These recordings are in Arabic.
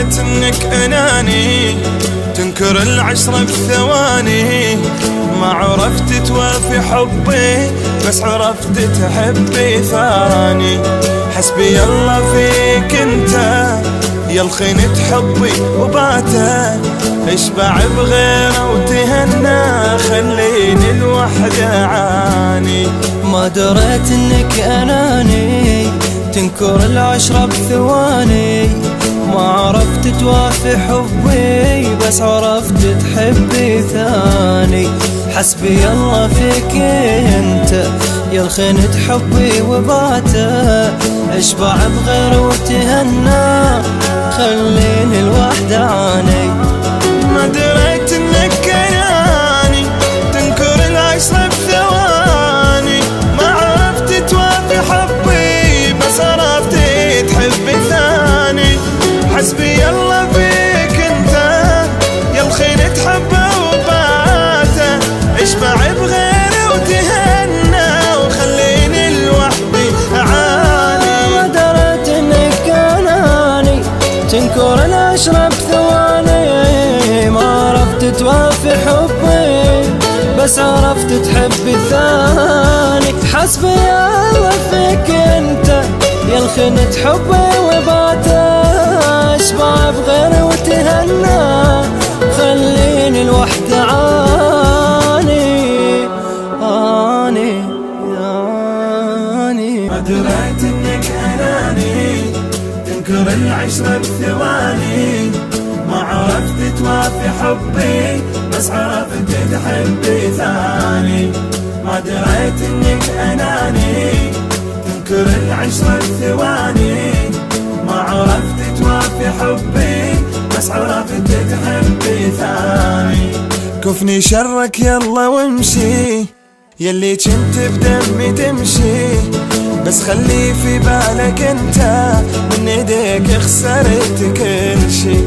دريت انك اناني تنكر العشرة بثواني. ما عرفت توافي حبي بس عرفت تحبي ثاني. حسبي الله فيك انت يا الخنت حبي وباته. اشبع بغيره وتهنى خليني الوحدة عاني. ما دريت انك اناني تنكر العشرة بثواني. ما عرفت توافي حبي بس عرفت تحبي ثاني. حسبي الله فيك انت يا الخنت حبي وباته. اشبع بغير وتهنى خليني الوحدة عاني. ما دريت انك اناني تنكر العشرة بثواني. ما عرفت توافي حبي بس عرفت تحبي ثاني. حسبي الله فيك انت يا الخنت حبه وباته. اشبع بغيري وتهنى وخليني لوحدي اعاني. ما دريت انك اناني تنكر العشرة بثواني. ما عرفت توافي حبي بس عرفت تحبي ثاني. حسبي الله فيك انت يا الخنت حبي وباته. اشبع بغيري وتهنى خليني الوحدة عاني عاني عاني. ما دريت انك اناني تنكر العشرة بثواني. ما عرفت توافي حبي بس عرفت تحبي ثاني. ما دريت انك اناني تنكر العشرة بثواني. ما عرفت توافي حبي بس عرفت تحبي ثاني. كفني شرك يلا وامشي يلي جنت بدمي تمشي. بس خلي في بالك انت من ايديك خسرت كل شي.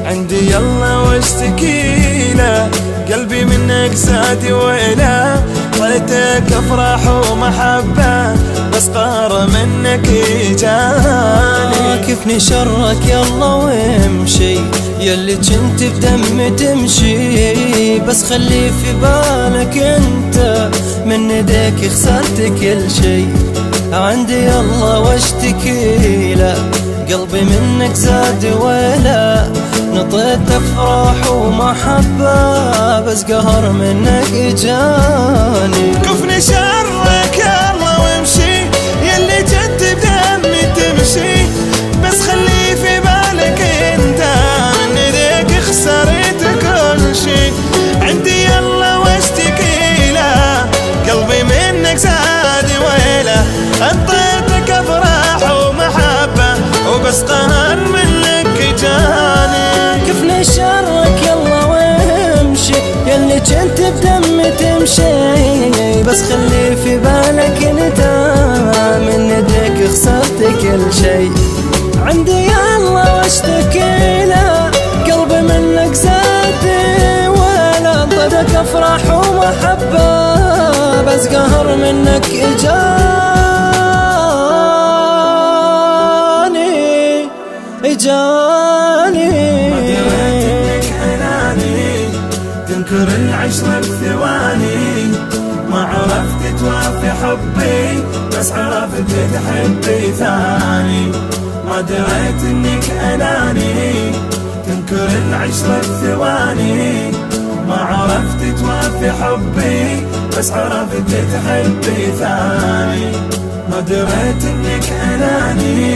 عندي يلا واشتكي له قلبي منك زاد ويله. طلتك افراح ومحبة بس قهر منك جاني. كفني شرك يلا وامشي يلي جنت بدمي تمشي. بس خلي في بالك انت من ايديك خسرت كل شي. عندي يلا واشتكي له قلبي منك زاد ويله. نطيت افراح ومحبة بس قهر منك جاني. كفني شرك يلا وامشي يلي جنت بدمي تمشي. بس خلي في بالك انت من ايديك خسرت كل شي. عندي يلا واشتكي له قلبي منك زاد ويله. انطيتك افراح ومحبة وبس قهر منك جاني. كفني شرك يلا وامشي يلي جنت بدمي تمشي. بس خلي في بالك انت من ايديك خسرت كل شي. عندي يلا واشتكي له قلبي منك زاد ولا. انطيتك افراح ومحبة بس قهر منك جاني. ما دريت انك اناني تنكر العشرة بثواني. ما عرفت توافي حبي بس عرفت تحبي ثاني. ما دريت انك اناني تنكر العشرة بثواني. ما عرفت توافي حبي بس عرفت تحبي ثاني. ما دريت انك اناني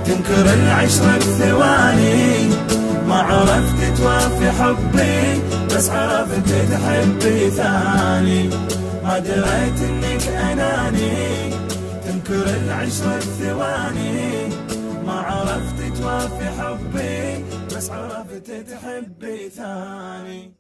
تنكر العشرة بثواني. ما عرفت توافي حبي بس عرفت تحبي ثاني. ما دريت انك اناني تنكر العشرة بثواني. ما عرفت توافي حبي بس عرفت تحبي ثاني.